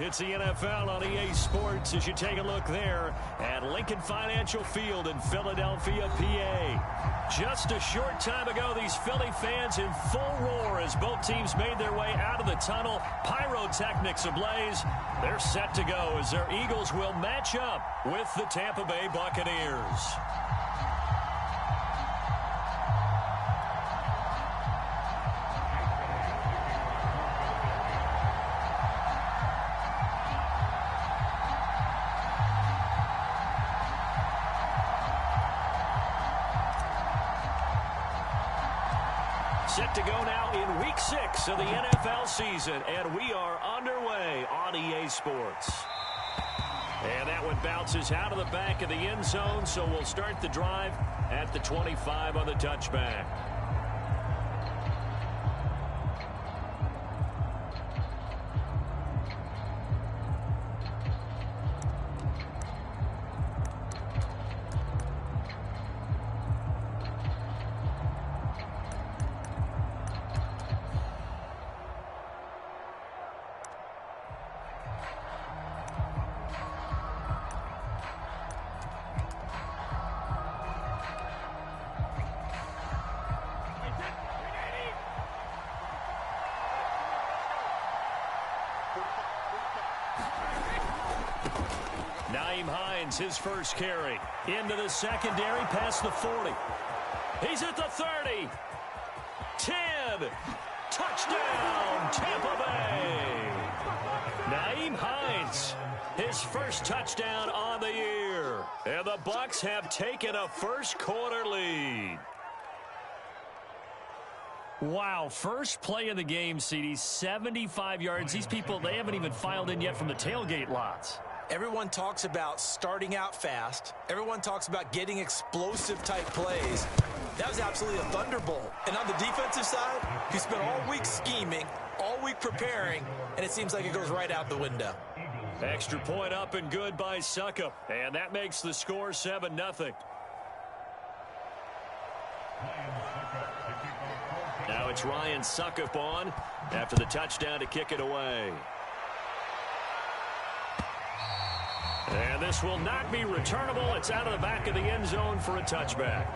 It's the NFL on EA Sports as you take a look there at Lincoln Financial Field in Philadelphia, PA. Just a short time ago, these Philly fans in full roar as both teams made their way out of the tunnel. Pyrotechnics ablaze. They're set to go as their Eagles will match up with the Tampa Bay Buccaneers. Set to go now in Week 6 of the NFL season, and we are underway on EA Sports. And that one bounces out of the back of the end zone, so we'll start the drive at the 25 on the touchback. His first carry into the secondary past the 40. He's at the 30. 10. Touchdown, Tampa Bay. Nyheim Hines, his first touchdown on the year. And the Bucs have taken a first quarter lead. Wow, first play of the game, CD, 75 yards. These people, they haven't even filed in yet from the tailgate lots. Everyone talks about starting out fast. Everyone talks about getting explosive-type plays. That was absolutely a thunderbolt. And on the defensive side, you spent all week scheming, all week preparing, and it seems like it goes right out the window. Extra point up and good by Succop. And that makes the score 7-0. Now it's Ryan Succop on after the touchdown to kick it away. And this will not be returnable. It's out of the back of the end zone for a touchback.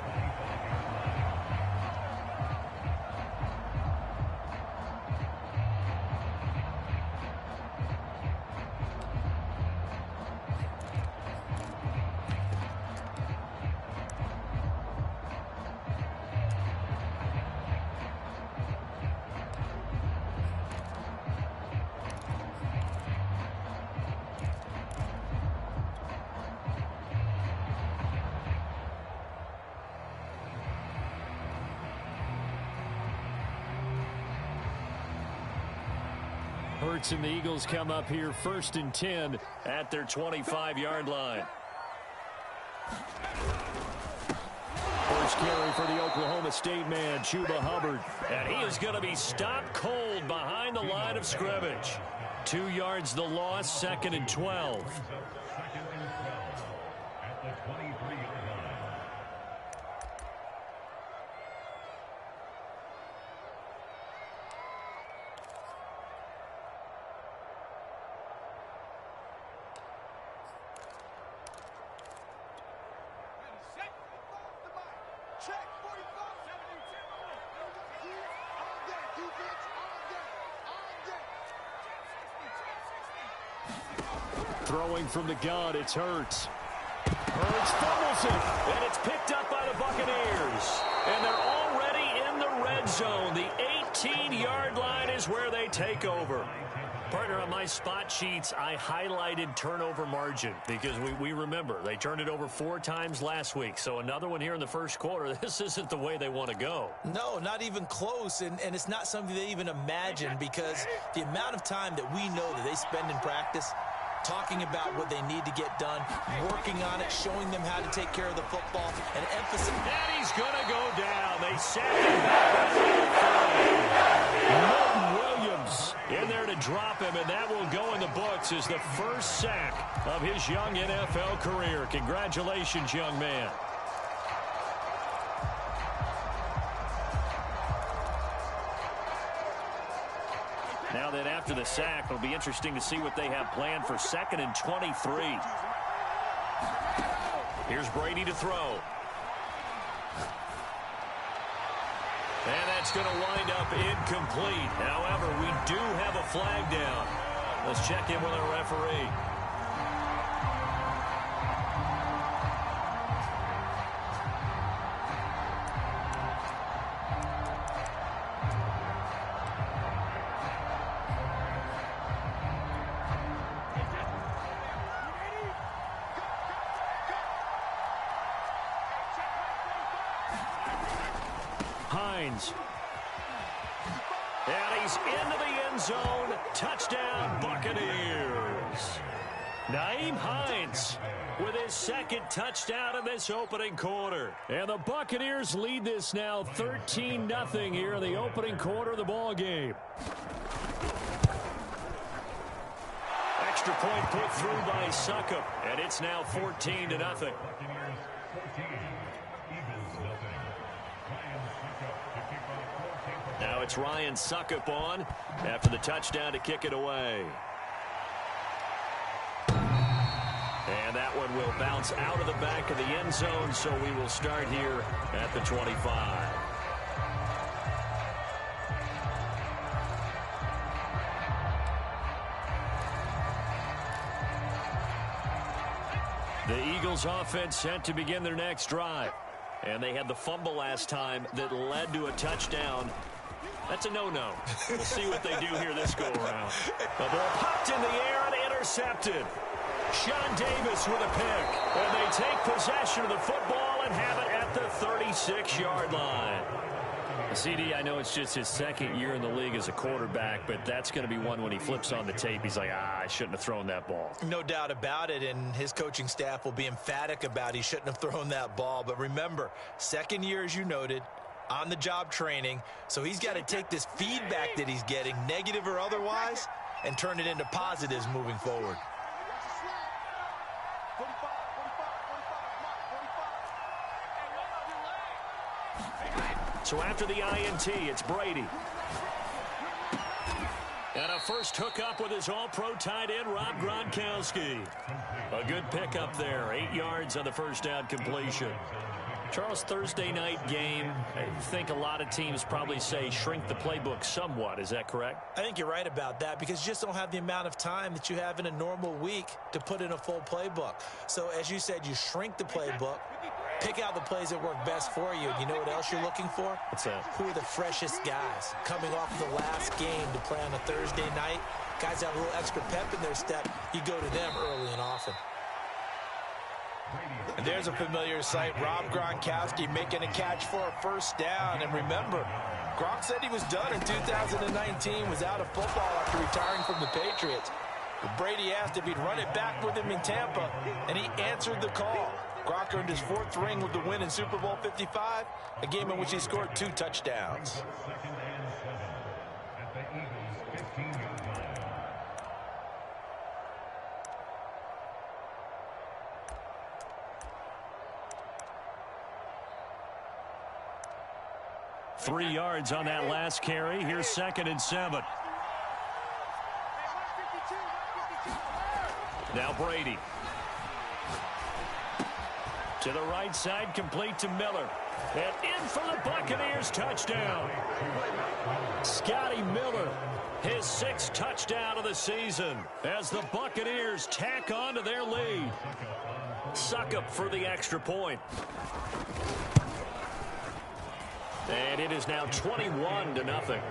And the Eagles come up here 1st and 10 at their 25-yard line. First carry for the Oklahoma State man, Chuba Hubbard. And he is going to be stopped cold behind the line of scrimmage. 2 yards the loss, 2nd and 12. Throwing from the gun, it's Hurts. Hurts fumbles it, and it's picked up by the Buccaneers. And they're already in the red zone. The 18-yard line is where they take over. Partner, on my spot sheets, I highlighted turnover margin because we remember they turned it over 4 times last week. So another one here in the first quarter. This isn't the way they want to go. No, not even close, and it's not something they even imagine because the amount of time that we know that they spend in practice talking about what they need to get done, working on it, showing them how to take care of the football, and emphasis. And he's going to go down. They sack him back. Milton Williams in there to drop him, and that will go in the books as the first sack of his young NFL career. Congratulations, young man. Now then, after after the sack. It'll be interesting to see what they have planned for 2nd and 23. Here's Brady to throw. And that's going to wind up incomplete. However, we do have a flag down. Let's check in with our referee. And he's into the end zone. Touchdown, Buccaneers. Nyheim Hines with his 2nd touchdown in this opening quarter. And the Buccaneers lead this now 13-0 here in the opening quarter of the ball game. Extra point put through by Succop, and it's now 14-0. Now it's Ryan Succop on after the touchdown to kick it away. And that one will bounce out of the back of the end zone, so we will start here at the 25. The Eagles offense set to begin their next drive. And they had the fumble last time that led to a touchdown. That's a no-no. We'll see what they do here this go-around. The ball popped in the air and intercepted. Sean Davis with a pick. And they take possession of the football and have it at the 36-yard line. CD, I know it's just his 2nd year in the league as a quarterback, but that's going to be one when he flips on the tape. He's like, I shouldn't have thrown that ball. No doubt about it, and his coaching staff will be emphatic about he shouldn't have thrown that ball. But remember, 2nd year, as you noted, on-the-job training, so he's got to take this feedback that he's getting, negative or otherwise, and turn it into positives moving forward. So after the INT, it's Brady. And a first hookup with his all-pro tight end, Rob Gronkowski. A good pickup there, 8 yards on the first down completion. Charles, Thursday night game, I think a lot of teams probably say shrink the playbook somewhat. Is that correct? I think you're right about that because you just don't have the amount of time that you have in a normal week to put in a full playbook. So as you said, you shrink the playbook, pick out the plays that work best for you. You know what else you're looking for? What's that? Who are the freshest guys coming off of the last game to play on a Thursday night? Guys have a little extra pep in their step. You go to them early and often. And there's a familiar sight. Rob Gronkowski making a catch for a first down. And remember, Gronk said he was done in 2019, was out of football after retiring from the Patriots. But Brady asked if he'd run it back with him in Tampa, and he answered the call. Gronk earned his 4th ring with the win in Super Bowl 55, a game in which he scored 2 touchdowns. 3 yards on that last carry. Here's 2nd and 7. Now Brady. To the right side, complete to Miller. And in for the Buccaneers, touchdown. Scotty Miller, his 6th touchdown of the season as the Buccaneers tack on to their lead. Succop for the extra point. And it is now 21-0.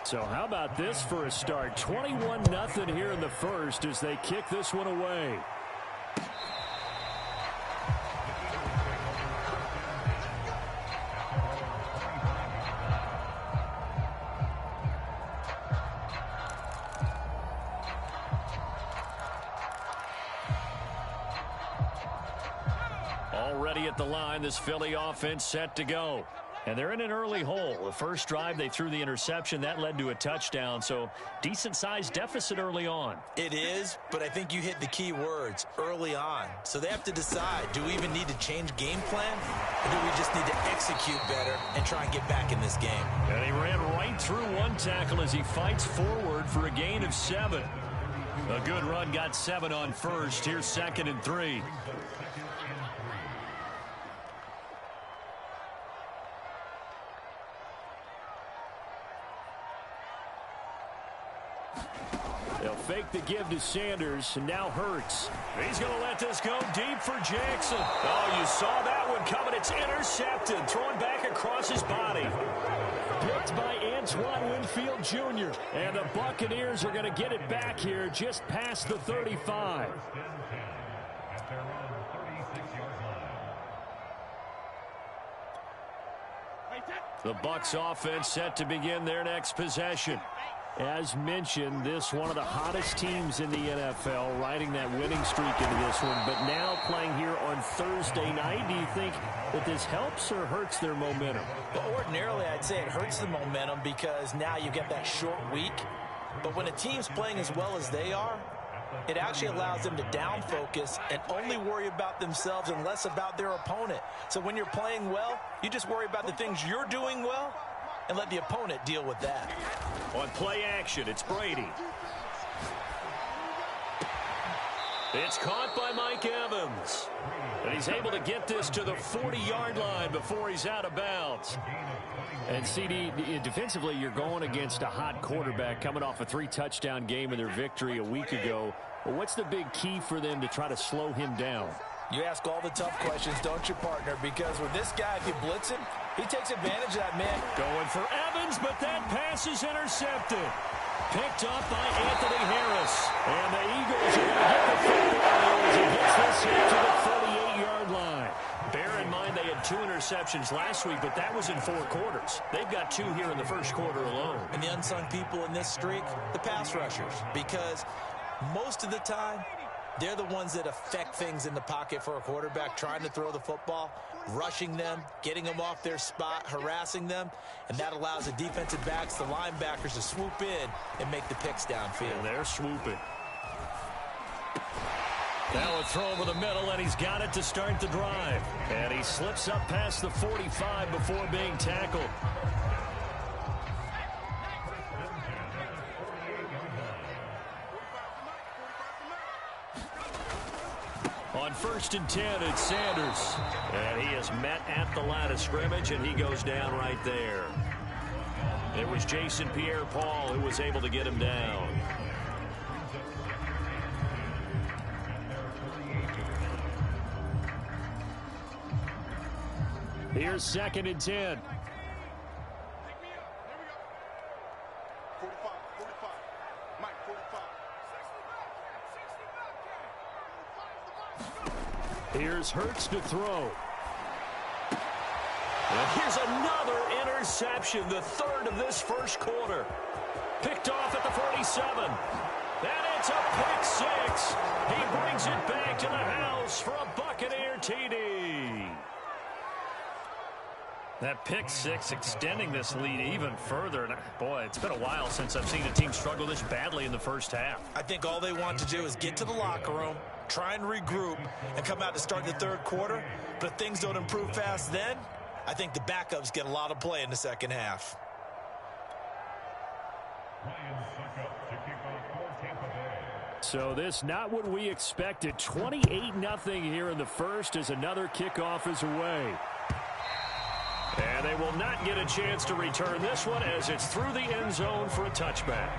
So how about this for a start? 21-0 here in the first as they kick this one away. Already at the line, this Philly offense set to go. And they're in an early hole. The first drive, they threw the interception. That led to a touchdown. So decent-sized deficit early on. It is, but I think you hit the key words, early on. So they have to decide, do we even need to change game plan? Or do we just need to execute better and try and get back in this game? And he ran right through one tackle as he fights forward for a gain of 7. A good run, got 7 on first. Here's 2nd and 3. They'll fake the give to Sanders, and now Hurts. He's going to let this go deep for Jackson. Oh, you saw that one coming. It's intercepted, thrown back across his body. Picked by Antoine Winfield Jr. And the Buccaneers are going to get it back here just past the 35. The Bucs offense set to begin their next possession. As mentioned, this one of the hottest teams in the NFL, riding that winning streak into this one, but now playing here on Thursday night. Do you think that this helps or hurts their momentum? Well, ordinarily, I'd say it hurts the momentum because now you get that short week. But when a team's playing as well as they are, it actually allows them to down focus and only worry about themselves and less about their opponent. So when you're playing well, you just worry about the things you're doing well and let the opponent deal with that. On play action, it's Brady. It's caught by Mike Evans. And he's able to get this to the 40-yard line before he's out of bounds. And CD, defensively, you're going against a hot quarterback coming off a 3-touchdown game in their victory a week ago. Well, what's the big key for them to try to slow him down? You ask all the tough questions, don't you, partner? Because with this guy, if you blitz him, he takes advantage of that man. Going for Evans, but that pass is intercepted. Picked up by Anthony Harris. And the Eagles are going to get the football as he gets this hit to the 48-yard line. Bear in mind they had 2 interceptions last week, but that was in 4 quarters. They've got 2 here in the first quarter alone. And the unsung people in this streak, the pass rushers. Because most of the time, they're the ones that affect things in the pocket for a quarterback, trying to throw the football, rushing them, getting them off their spot, harassing them, and that allows the defensive backs, the linebackers to swoop in and make the picks downfield. And they're swooping. Now a throw over the middle, and he's got it to start the drive. And he slips up past the 45 before being tackled. On 1st and 10, it's Sanders. And he is met at the line of scrimmage, and he goes down right there. It was Jason Pierre-Paul who was able to get him down. Here's 2nd and 10. Here's Hurts to throw. And here's another interception, the 3rd of this first quarter. Picked off at the 47. And it's a pick 6. He brings it back to the house for a Buccaneer TD. That pick 6 extending this lead even further. And boy, it's been a while since I've seen a team struggle this badly in the first half. I think all they want to do is get to the locker room, try and regroup, and come out to start the 3rd quarter. But if things don't improve fast then, I think the backups get a lot of play in the second half. So this not what we expected. 28-0 here in the first as another kickoff is away. And they will not get a chance to return this one as it's through the end zone for a touchback.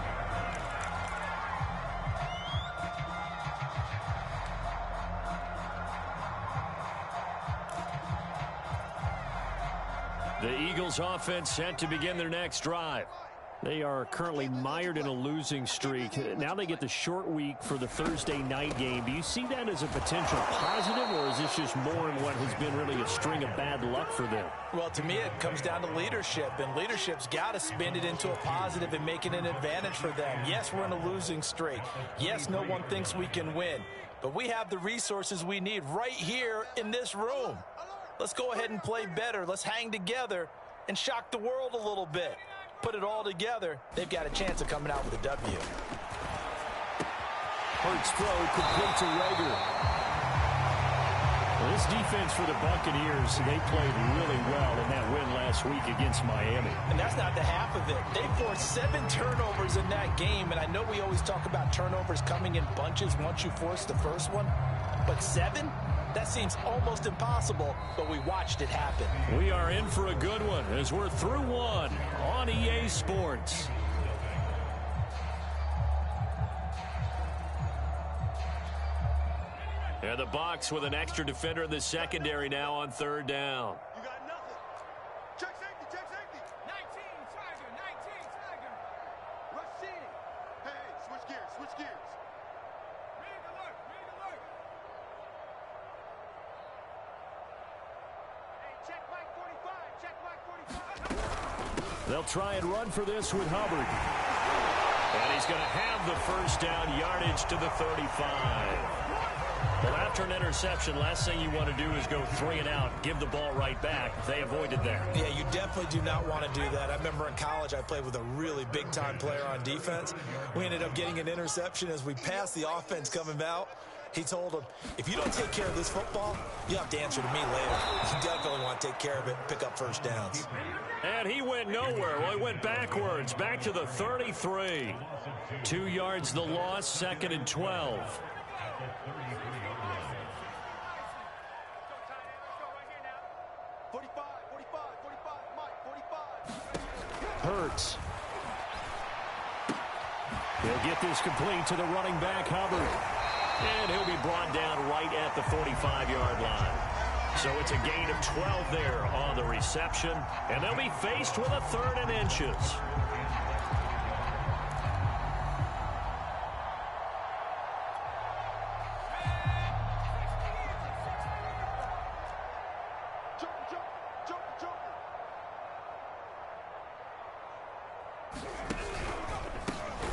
The Eagles offense set to begin their next drive. They are currently mired in a losing streak. Now they get the short week for the Thursday night game. Do you see that as a potential positive, or is this just more in what has been really a string of bad luck for them? Well, to me, it comes down to leadership, and leadership's got to spin it into a positive and make it an advantage for them. Yes, we're in a losing streak. Yes, no one thinks we can win, but we have the resources we need right here in this room. Let's go ahead and play better. Let's hang together and shock the world a little bit. Put it all together, they've got a chance of coming out with a W. Hurts throw complete to Rager. Well, this defense for the Buccaneers, they played really well in that win last week against Miami. And that's not the half of it. They forced 7 turnovers in that game, and I know we always talk about turnovers coming in bunches once you force the first one, but 7? That seems almost impossible, but we watched it happen. We are in for a good one as we're through one on EA Sports. And the Bucs with an extra defender in the secondary now on third down. You got nothing. Check safety, check safety. 19, Tiger. Rush in. Hey, switch gears. Read alert. Hey, check Mike 45, They'll try and run for this with Hubbard. And he's going to have the first down, yardage to the 35. Well, after an interception, last thing you want to do is go 3 and out, give the ball right back. They avoided that. Yeah, you definitely do not want to do that. I remember in college I played with a really big-time player on defense. We ended up getting an interception as we passed the offense coming out. He told him, if you don't take care of this football, you'll have to answer to me later. You definitely want to take care of it and pick up first downs. And he went nowhere. Well, he went backwards, back to the 33. 2 yards the loss, 2nd and 12. Hurts. He'll get this complete to the running back, Hubbard. And he'll be brought down right at the 45-yard line. So it's a gain of 12 there on the reception. And they'll be faced with a 3rd and inches.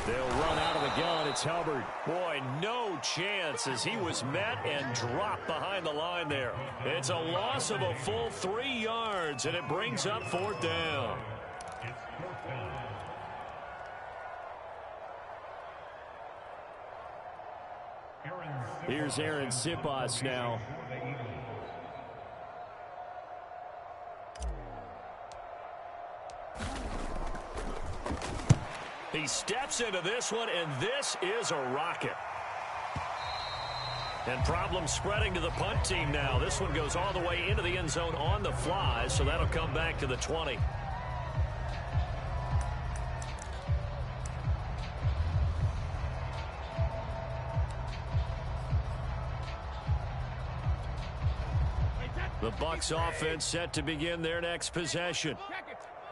They'll run out of the gun. It's Hubbard. Boy, no chance as he was met and dropped behind the line there. It's a loss of a full 3 yards, and it brings up 4th down. Here's Aaron Sipas now. He steps into this one, and this is a rocket. And problems spreading to the punt team now. This one goes all the way into the end zone on the fly, so that'll come back to the 20. The Bucs offense set to begin their next possession.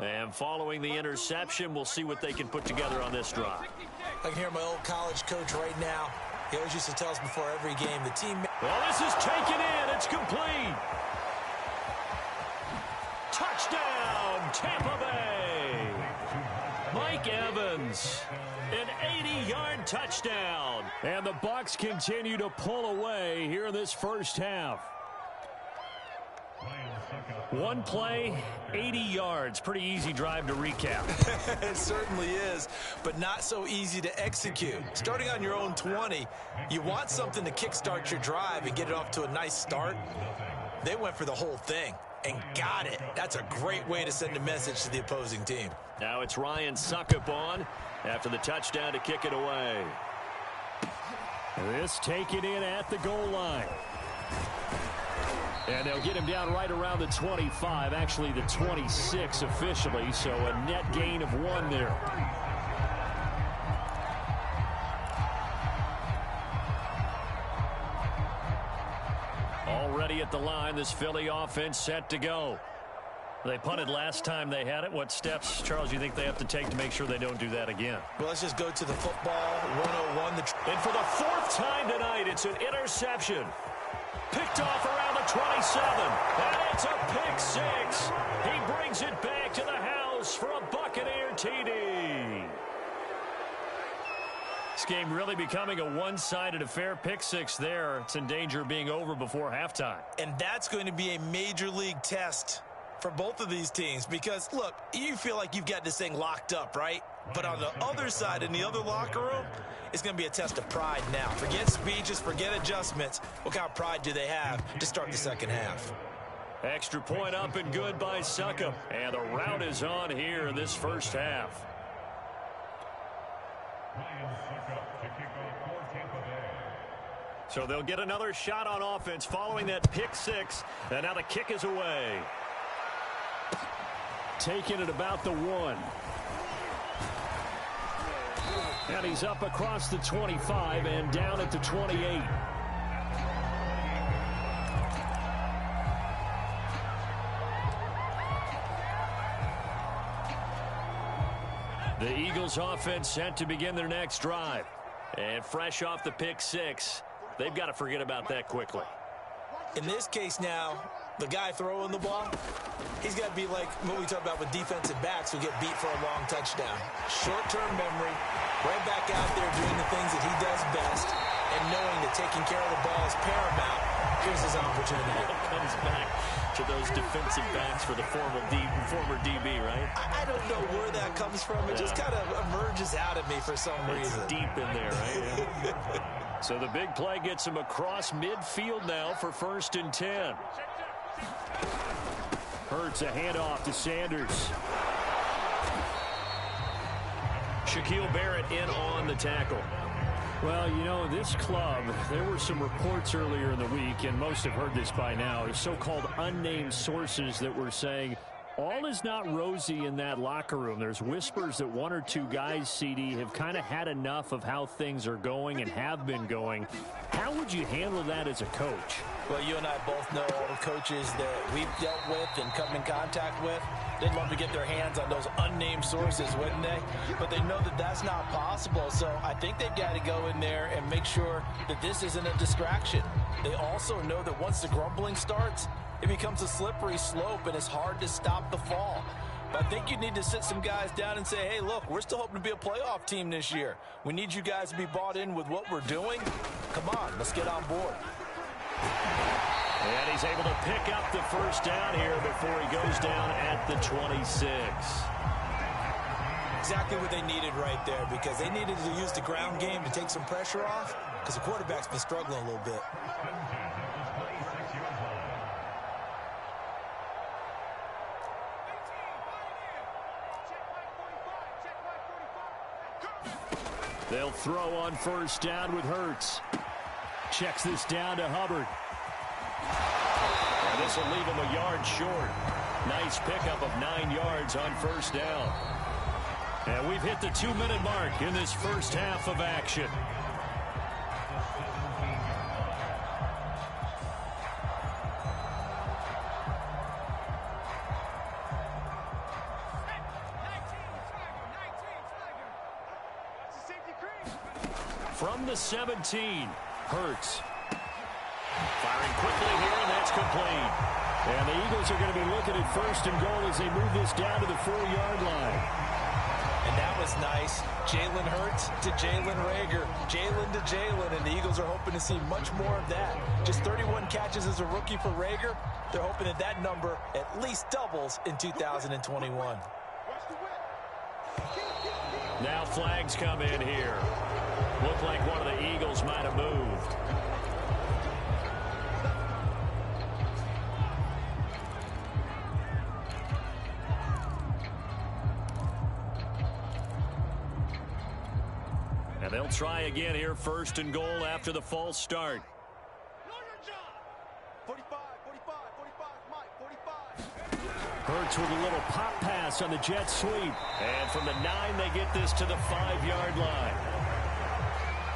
And following the interception, we'll see what they can put together on this drive. I can hear my old college coach right now. He always used to tell us before every game, the team... Well, this is taken in. It's complete. Touchdown, Tampa Bay. Mike Evans, an 80-yard touchdown. And the Bucs continue to pull away here in this first half. One play, 80 yards. Pretty easy drive to recap. It certainly is, but not so easy to execute. Starting on your own 20, you want something to kickstart your drive and get it off to a nice start. They went for the whole thing and got it. That's a great way to send a message to the opposing team. Now it's Ryan Suckup on after the touchdown to kick it away. This taken in at the goal line. And they'll get him down right around the 25, actually the 26 officially, so a net gain of 1 there. Already at the line, this Philly offense set to go. They punted last time they had it. What steps, Charles, you think they have to take to make sure they don't do that again? Well, let's just go to the football 101. And for the 4th time tonight, it's an interception. Picked off around the 27. And it's a pick 6. He brings it back to the house for a Buccaneer TD. This game really becoming a one-sided affair. Pick 6 there. It's in danger of being over before halftime. And that's going to be a major league test for both of these teams because, look, you feel like you've got this thing locked up, right? But on the other side, in the other locker room, it's going to be a test of pride now. Forget speeches, forget adjustments. What kind of pride do they have to start the second half? Extra point up and good by Succop. And the rout is on here in this first half. So they'll get another shot on offense following that pick six. And now the kick is away. Taking it about the 1. And he's up across the 25 and down at the 28. The Eagles offense set to begin their next drive. And fresh off the pick six, they've got to forget about that quickly. In this case now, the guy throwing the ball, he's got to be like what we talk about with defensive backs who get beat for a long touchdown. Short-term memory, right back out there doing the things that he does best, and knowing that taking care of the ball is paramount. Here's his opportunity. Comes back to those defensive backs for the former DB, right? I don't know where that comes from. It just kind of emerges out of me for some reason. It's deep in there, right? Yeah. So the big play gets him across midfield now for 1st and 10. Hurts a handoff to Sanders. Shaquille Barrett in on the tackle. Well, you know, this club, there were some reports earlier in the week, and most have heard this by now, so-called unnamed sources that were saying all is not rosy in that locker room. There's whispers that 1 or 2 guys, CD, have kind of had enough of how things are going and have been going. How would you handle that as a coach? Well, you and I both know all the coaches that we've dealt with and come in contact with. They'd love to get their hands on those unnamed sources, wouldn't they? But they know that that's not possible, so I think they've got to go in there and make sure that this isn't a distraction. They also know that once the grumbling starts, it becomes a slippery slope, and it's hard to stop the fall. But I think you need to sit some guys down and say, hey, look, we're still hoping to be a playoff team this year. We need you guys to be bought in with what we're doing. Come on, let's get on board. And he's able to pick up the first down here before he goes down at the 26. Exactly what they needed right there, because they needed to use the ground game to take some pressure off, because the quarterback's been struggling a little bit. They'll throw on 1st down with Hurts. Checks this down to Hubbard. And this will leave him a yard short. Nice pickup of 9 yards on 1st down. And we've hit the 2-minute mark in this first half of action. From the 17, Hurts. Firing quickly here, and that's complete. And the Eagles are going to be looking at 1st and goal as they move this down to the 4-yard line. And that was nice. Jalen Hurts to Jalen Reagor. Jalen to Jalen, and the Eagles are hoping to see much more of that. Just 31 catches as a rookie for Reagor. They're hoping that that number at least doubles in 2021. Now flags come in here. Looked like one of the Eagles might have moved. And they'll try again here, 1st and goal after the false start. 45, 45, 45, Mike, 45. Hurts with a little pop pass on the jet sweep. And from the 9, they get this to the 5-yard line.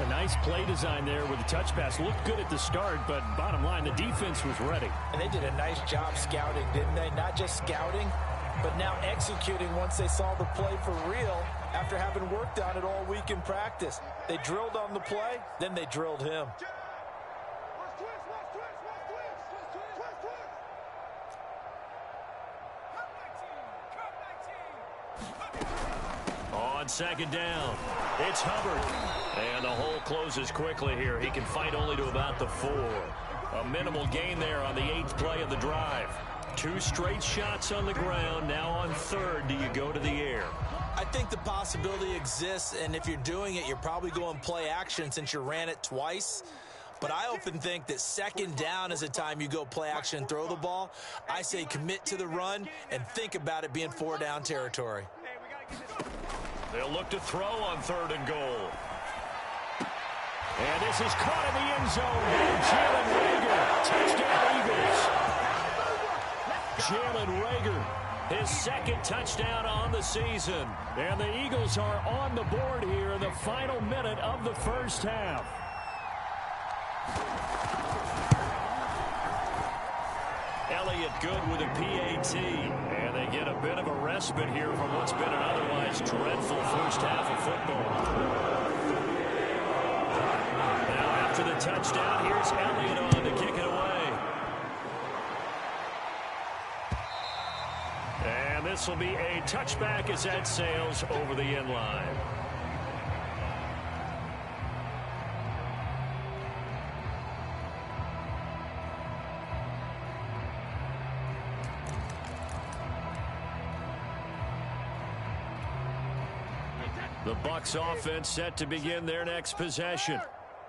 A nice play design there with the touch pass. Looked good at the start, but bottom line, the defense was ready. And they did a nice job scouting, didn't they? Not just scouting, but now executing once they saw the play for real after having worked on it all week in practice. They drilled on the play, then they drilled him. On 2nd down, it's Hubbard. And the hole closes quickly here. He can fight only to about the 4. A minimal gain there on the 8th play of the drive. 2 straight shots on the ground. Now on 3rd, do you go to the air? I think the possibility exists, and if you're doing it, you're probably going play action since you ran it twice. But I often think that 2nd down is a time you go play action and throw the ball. I say commit to the run and think about it being 4-down territory. They'll look to throw on 3rd and goal. And this is caught in the end zone by Jalen Reagor. Touchdown, Eagles. Jalen Reagor, his 2nd touchdown on the season. And the Eagles are on the board here in the final minute of the first half. Elliott good with a PAT, and they get a bit of a respite here from what's been an otherwise dreadful first half of football. Now after the touchdown, here's Elliott on to kick it away. And this will be a touchback as that sails over the end line. The Bucs offense set to begin their next possession.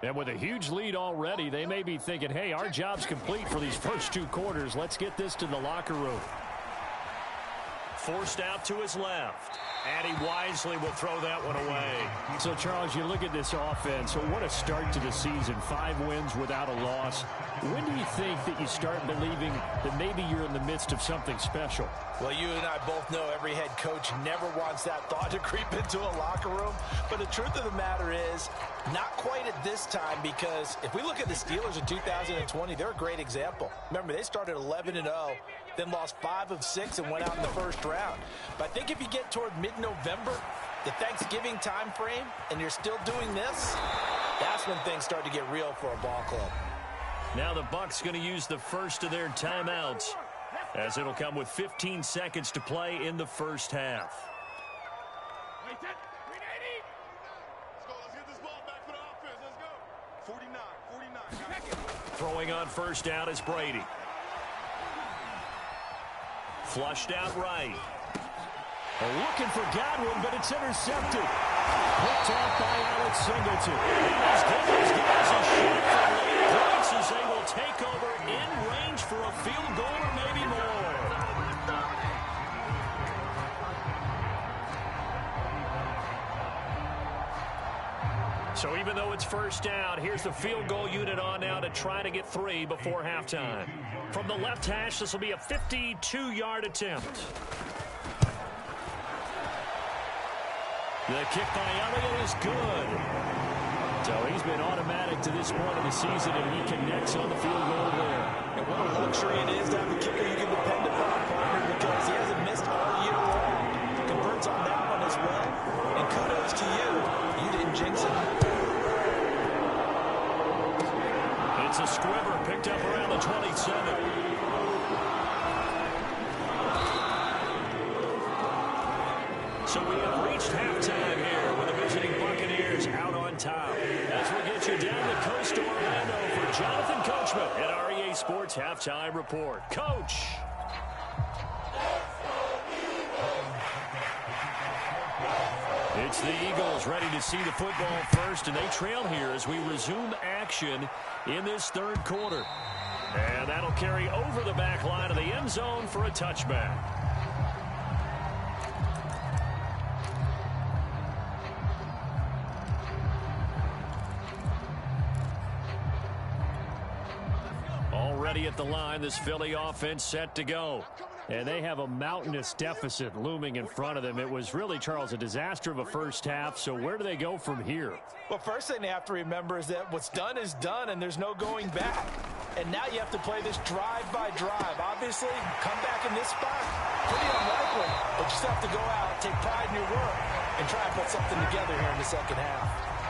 And with a huge lead already, they may be thinking, hey, our job's complete for these first 2 quarters. Let's get this to the locker room. Forced out to his left. And he wisely will throw that one away. So, Charles, you look at this offense. So what a start to the season. 5 wins without a loss. When do you think that you start believing that maybe you're in the midst of something special? Well, you and I both know every head coach never wants that thought to creep into a locker room. But the truth of the matter is, not quite at this time, because if we look at the Steelers in 2020, they're a great example. Remember, they started 11-0, then lost 5 of 6 and went out in the first round. But I think if you get toward mid-November, the Thanksgiving time frame, and you're still doing this, that's when things start to get real for a ball club. Now the Bucs going to use the first of their timeouts, as it'll come with 15 seconds to play in the first half. Let's go. Let's get this ball back for the offense. Let's go. 49. Throwing on first down is Brady. Flushed out right. Looking for Godwin, but it's intercepted. Picked off by Alex Singleton. And as good as gives a shot for late points as they will take over in range for a field goal or maybe more. So even though it's first down, here's the field goal unit on now to try to get 3 before halftime. From the left hash, this will be a 52-yard attempt. The kick by Elliott is good. So he's been automatic to this point of the season, and he connects on the field goal there. And what a luxury it is to have a kicker you can depend upon, partner, because he hasn't missed all year long. Converts on that one as well. And kudos to you. You didn't jinx it. It's a squibber picked up around the 27. So we have reached halftime here with the visiting Buccaneers out on top. As we get you down the coast to Orlando for Jonathan Coachman at REA Sports Halftime Report. Coach. It's the Eagles ready to see the football first, and they trail here as we resume action in this 3rd quarter. And that'll carry over the back line of the end zone for a touchback. Already at the line, this Philly offense set to go. And they have a mountainous deficit looming in front of them. It was really, Charles, a disaster of a first half. So where do they go from here? Well, first thing they have to remember is that what's done is done, and there's no going back. And now you have to play this drive by drive. Obviously, come back in this spot, pretty unlikely. But you still have to go out, take pride in your work, and try and put something together here in the second half.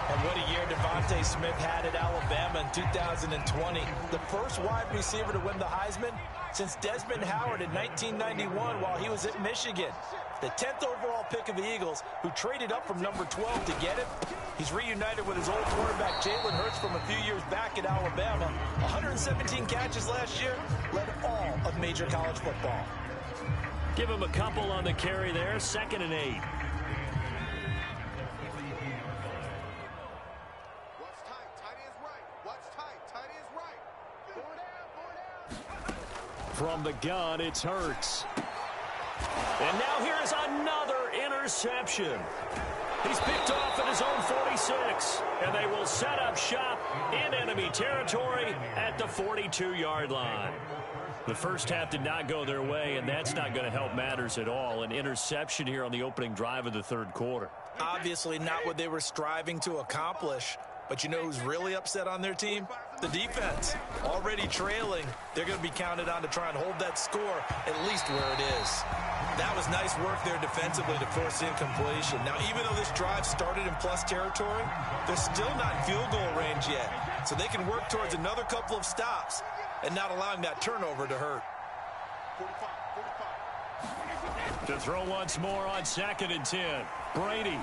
And what a year Devontae Smith had at Alabama in 2020. The first wide receiver to win the Heisman since Desmond Howard in 1991 while he was at Michigan. The 10th overall pick of the Eagles, who traded up from number 12 to get him. He's reunited with his old quarterback Jalen Hurts from a few years back at Alabama. 117 catches last year, led all of major college football. Give him a couple on the carry there, 2nd and 8. From the gun, it's Hurts. And now here is another interception. He's picked off at his own 46, and they will set up shop in enemy territory at the 42-yard line. The first half did not go their way, and that's not going to help matters at all. An interception here on the opening drive of the third quarter. Obviously not what they were striving to accomplish. But you know who's really upset on their team? The defense. Already trailing. They're going to be counted on to try and hold that score at least where it is. That was nice work there defensively to force incompletion. Now, even though this drive started in plus territory, they're still not in field goal range yet. So they can work towards another couple of stops and not allowing that turnover to hurt. 45. To throw once more on 2nd and 10. Brady.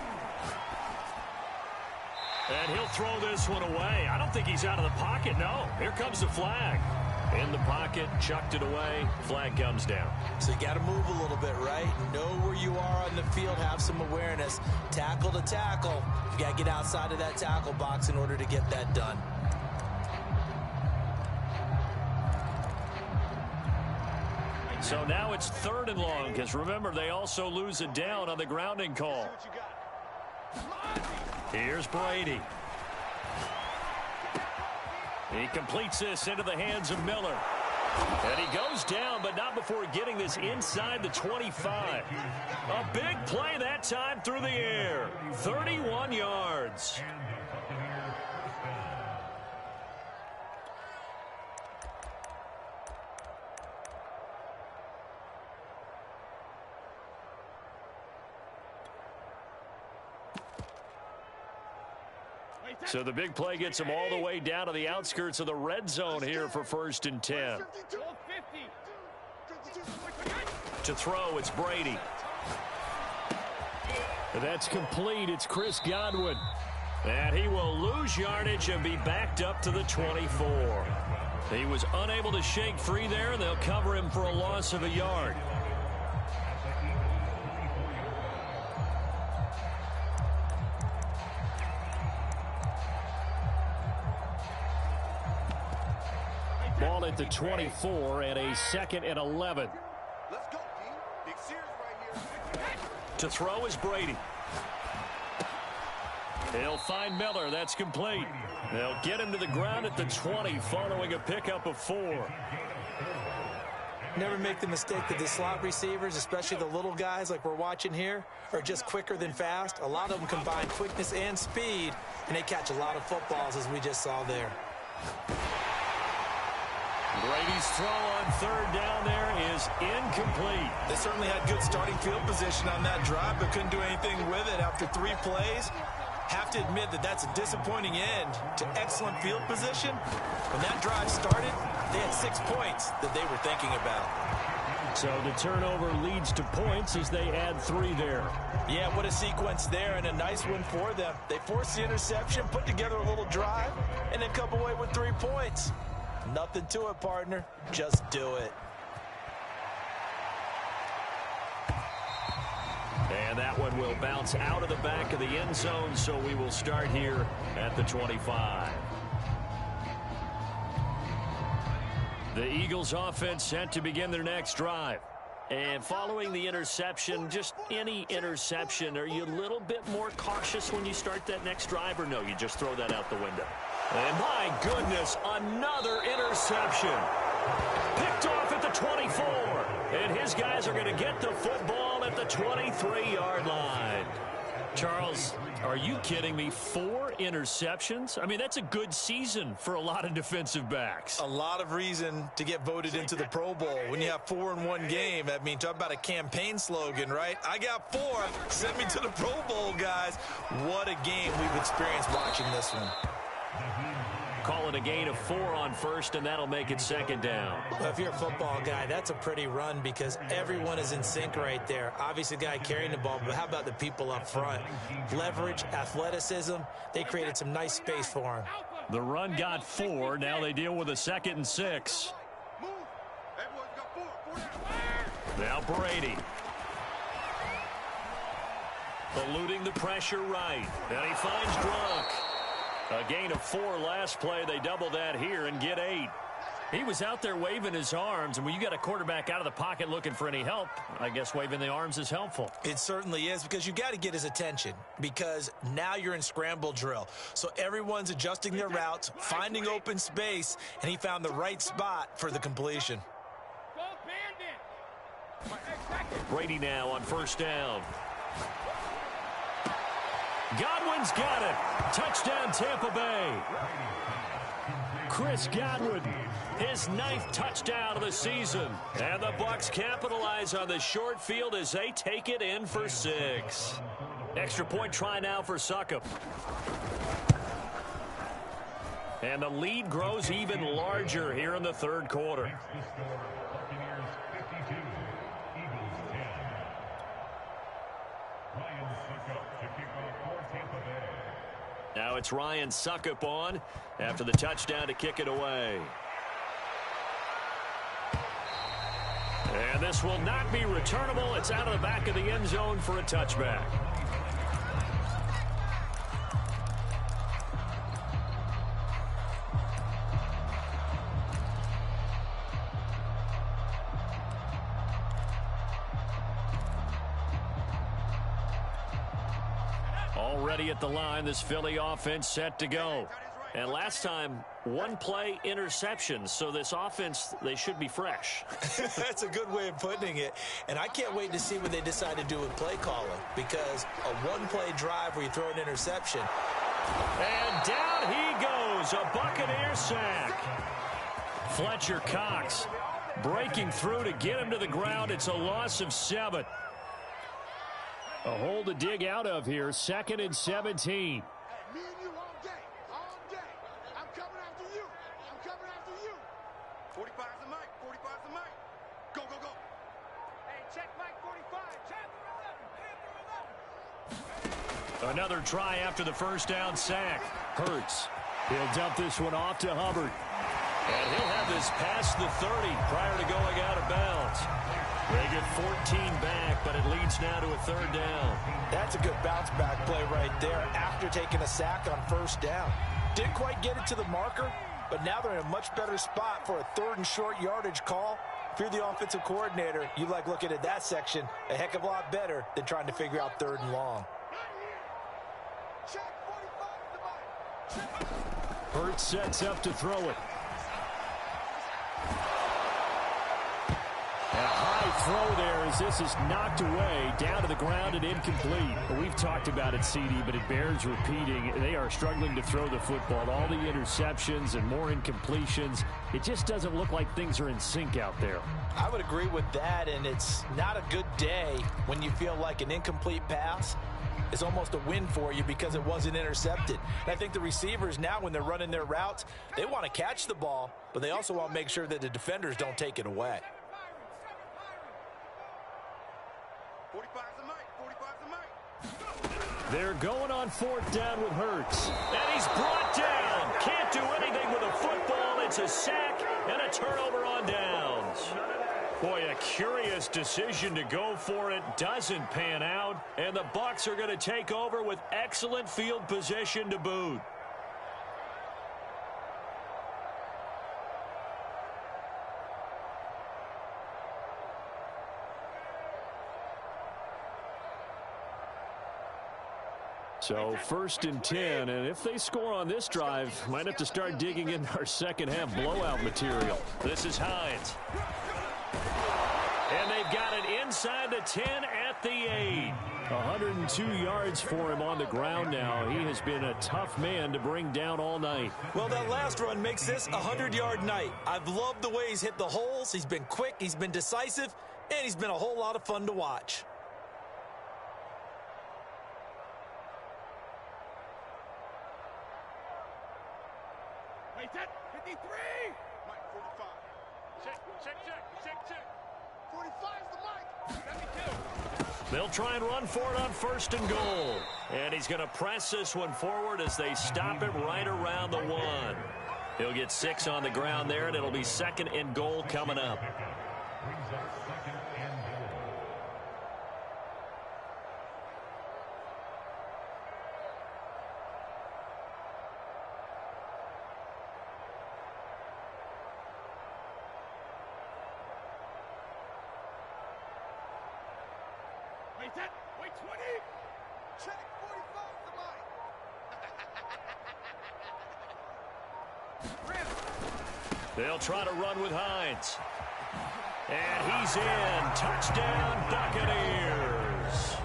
And he'll throw this one away. I don't think he's out of the pocket, no. Here comes the flag. In the pocket, chucked it away, flag comes down. So you got to move a little bit, right? Know where you are on the field, have some awareness. Tackle to tackle. You got to get outside of that tackle box in order to get that done. So now it's 3rd and long, because remember, they also lose it down on the grounding call. Here's Brady. He completes this into the hands of Miller. And he goes down, but not before getting this inside the 25. A big play that time through the air. 31 yards. So the big play gets him all the way down to the outskirts of the red zone here for 1st and 10. To throw, it's Brady. That's complete. It's Chris Godwin. And he will lose yardage and be backed up to the 24. He was unable to shake free there, and they'll cover him for a loss of a yard. Ball at the 24 and a 2nd and 11. Let's go, team. Big series right here. To throw is Brady. He'll find Miller. That's complete. They'll get him to the ground at the 20 following a pickup of 4. Never make the mistake that the slot receivers, especially the little guys like we're watching here, are just quicker than fast. A lot of them combine quickness and speed, and they catch a lot of footballs, as we just saw there. Brady's throw on 3rd down there is incomplete. They certainly had good starting field position on that drive, but couldn't do anything with it after 3 plays. Have to admit that that's a disappointing end to excellent field position. When that drive started, they had 6 points that they were thinking about. So the turnover leads to points as they add 3 there. Yeah, what a sequence there, and a nice one for them. They forced the interception, put together a little drive, and then come away with 3 points. Nothing to it, partner. Just do it. And that one will bounce out of the back of the end zone, so we will start here at the 25. The Eagles offense set to begin their next drive. And following the interception, just any interception, are you a little bit more cautious when you start that next drive, or no, you just throw that out the window? And my goodness, another interception. Picked off at the 24. And his guys are going to get the football at the 23-yard line. Charles, are you kidding me? 4 interceptions? I mean, that's a good season for a lot of defensive backs. A lot of reason to get voted into the Pro Bowl. When you have 4 in one game, I mean, talk about a campaign slogan, right? I got 4. Send me to the Pro Bowl, guys. What a game we've experienced watching this one. Calling a gain of 4 on first, and that'll make it 2nd down. Well, if you're a football guy, that's a pretty run because everyone is in sync right there. Obviously, the guy carrying the ball, but how about the people up front? Leverage, athleticism, they created some nice space for him. The run got 4. Now they deal with a 2nd and 6. Now Brady. Eluding the pressure right. And he finds Gronk. A gain of 4 last play. They double that here and get 8. He was out there waving his arms, and when you got a quarterback out of the pocket looking for any help, I guess waving the arms is helpful. It certainly is because you got to get his attention because now you're in scramble drill. So everyone's adjusting their routes, finding open space, and he found the right spot for the completion. Brady now on 1st down. Godwin's got it. Touchdown, Tampa Bay. Chris Godwin, his 9th touchdown of the season. And the Bucs capitalize on the short field as they take it in for 6. Extra point try now for Succop. And the lead grows even larger here in the 3rd quarter. Now it's Ryan Succop on after the touchdown to kick it away. And this will not be returnable. It's out of the back of the end zone for a touchback. Already at the line, this Philly offense set to go. And last time, 1-play interception. So this offense, they should be fresh. That's a good way of putting it. And I can't wait to see what they decide to do with play calling. Because a 1-play drive where you throw an interception. And down he goes. A Buccaneer sack. Fletcher Cox breaking through to get him to the ground. It's a loss of 7. A hole to dig out of here. 2nd and 17. Me and you all day. All day. I'm coming after you. I'm coming after you. 45's the mic. 45's the mic. Go, go, go. Hey, check mic 45. Check 11. Another try after the 1st down sack. Hurts. He'll dump this one off to Hubbard. And he'll have this past the 30 prior to going out of bounds. They get 14 back, but it leads now to a 3rd down. That's a good bounce back play right there after taking a sack on 1st down. Didn't quite get it to the marker, but now they're in a much better spot for a 3rd and short yardage call. If you're the offensive coordinator, you like looking at that section a heck of a lot better than trying to figure out 3rd and long. Hurts sets up to throw it. A high throw there as this is knocked away, down to the ground and incomplete. We've talked about it, CD, but it bears repeating. They are struggling to throw the football. All the interceptions and more incompletions. It just doesn't look like things are in sync out there. I would agree with that, and it's not a good day when you feel like an incomplete pass is almost a win for you because it wasn't intercepted. And I think the receivers now, when they're running their routes, they want to catch the ball, but they also want to make sure that the defenders don't take it away. 45's the mic. 45's the mic. They're going on 4th down with Hurts. And he's brought down. Can't do anything with a football. It's a sack and a turnover on downs. Boy, a curious decision to go for it. Doesn't pan out. And the Bucs are going to take over with excellent field position to boot. So 1st and 10, and if they score on this drive, might have to start digging in our second half blowout material. This is Hines. And they've got it inside the 10 at the 8. 102 yards for him on the ground now. He has been a tough man to bring down all night. Well, that last run makes this a 100-yard night. I've loved the way he's hit the holes. He's been quick, he's been decisive, and he's been a whole lot of fun to watch. Wait, that 53. Mike, 45. Check. 45's the mic. 72. They'll try and run for it on 1st and goal. And he's going to press this one forward as they stop it right around the 1. He'll get 6 on the ground there, and it'll be 2nd and goal coming up. Wait, that. Wait, 20. Check. 45's the mic. They'll try to run with Hines. And he's in. Touchdown, Buccaneers.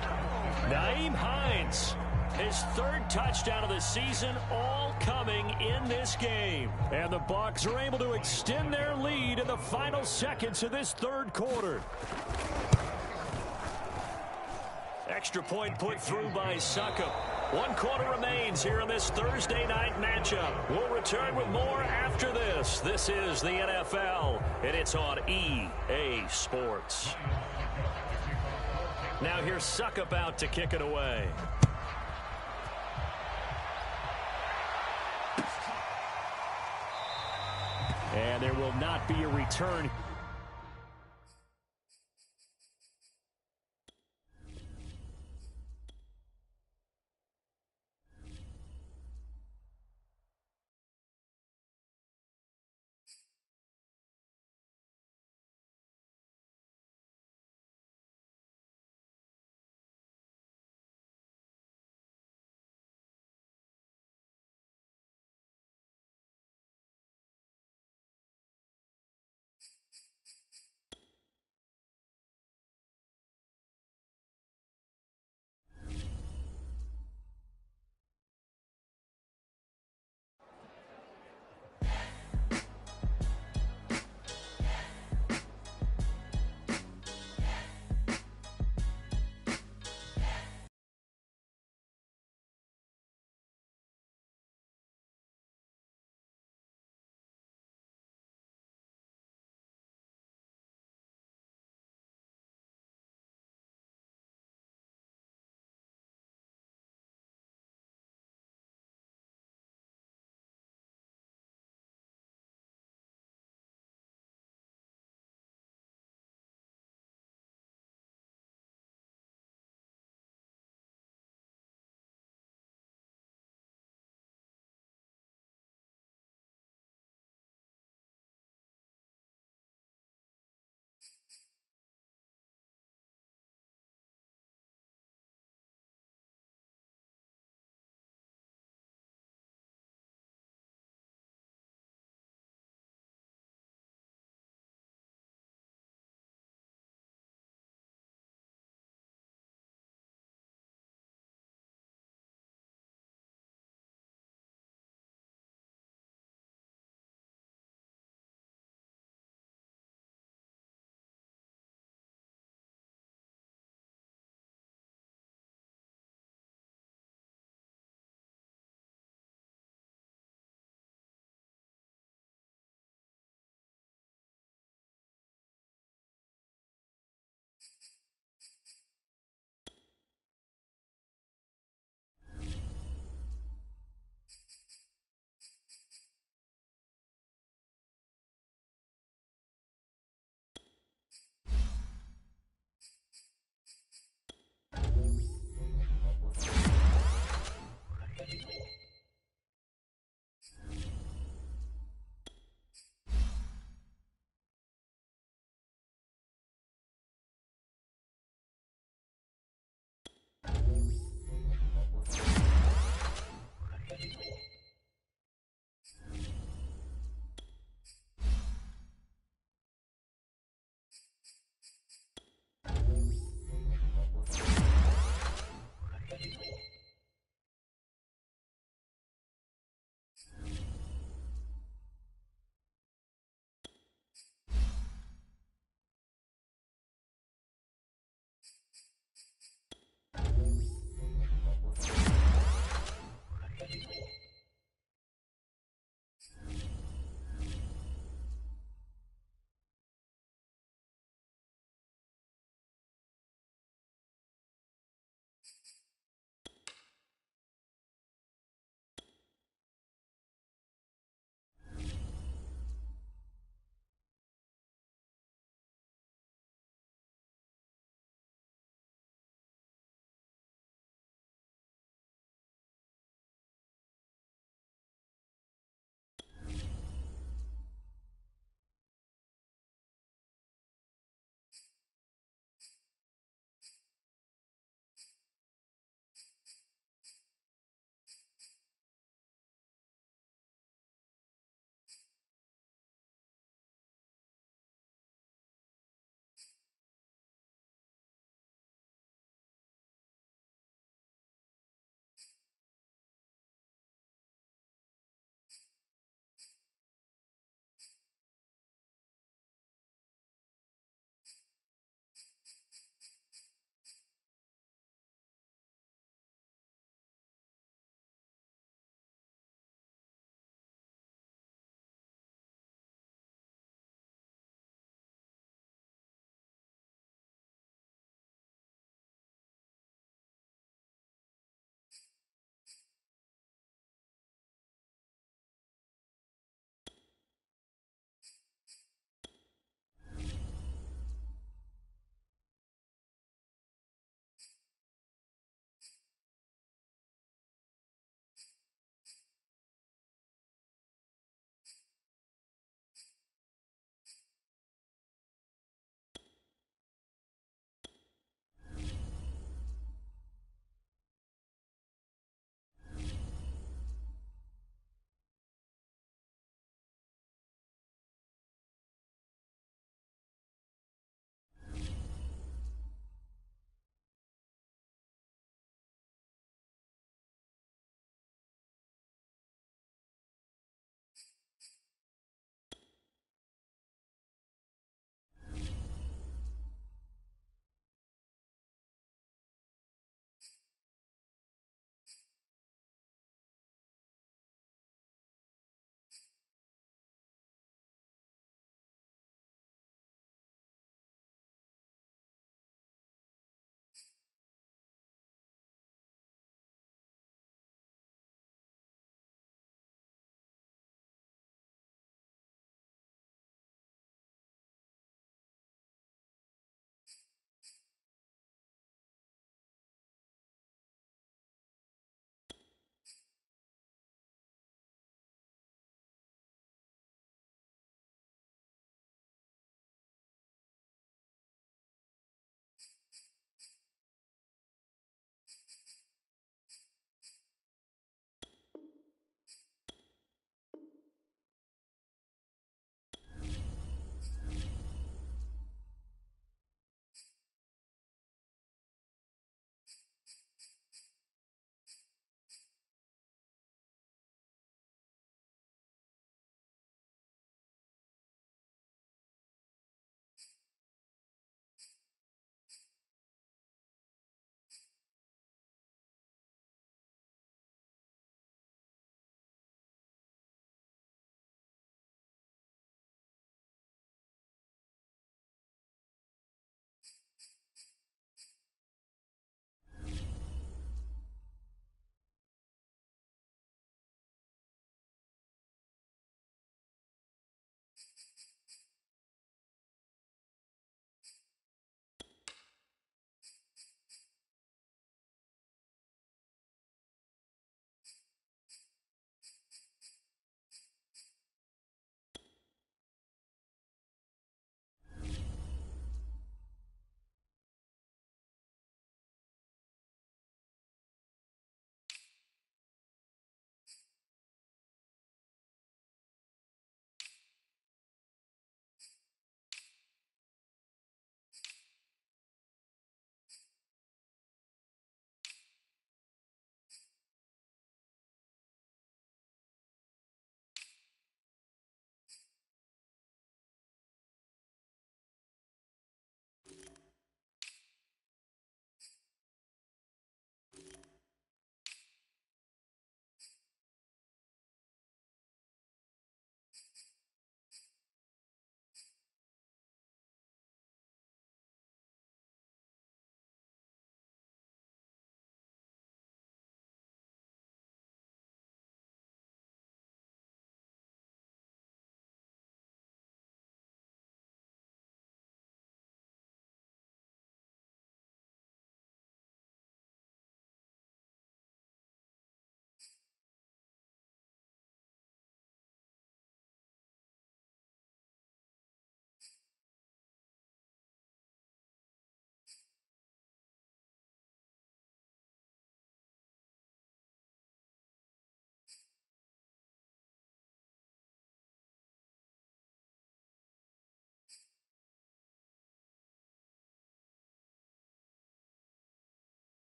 Nyheim Hines, his 3rd touchdown of the season, all coming in this game. And the Bucs are able to extend their lead in the final seconds of this 3rd quarter. Extra point put through by Succop. 1 quarter remains here in this Thursday night matchup. We'll return with more after this. This is the NFL, and it's on EA Sports. Now here's Succop out to kick it away. And there will not be a return.